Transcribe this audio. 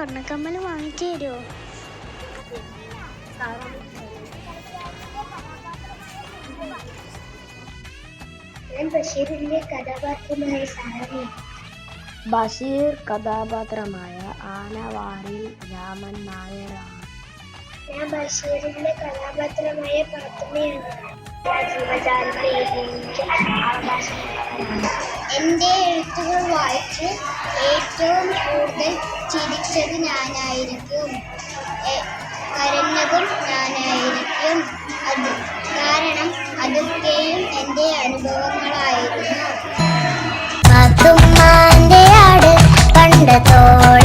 സ്വർണ്ണക്കമ്മൽ വാങ്ങിച്ചു തരുമോ? ഞാൻ ബഷീറിന്റെ കഥാപാത്രമായ സാരഥി. ബഷീർ കഥാപാത്രമായ ആനവാരിൽ രാമൻ നായരാണ്. ഞാൻ ബഷീറിന്റെ കഥാപാത്രമായ പാത്തുമ്മയാണ്. എൻ്റെ എഴുത്തുകൾ വായിച്ച് ഏറ്റവും കൂടുതൽ ചിരിച്ചത് ഞാനായിരിക്കും, കരഞ്ഞതും ഞാനായിരിക്കും. കാരണം അതൊക്കെയും എൻ്റെ അനുഭവങ്ങളായിരുന്നു. പാത്തുമ്മാന്റെ ആട് കണ്ടതോടെ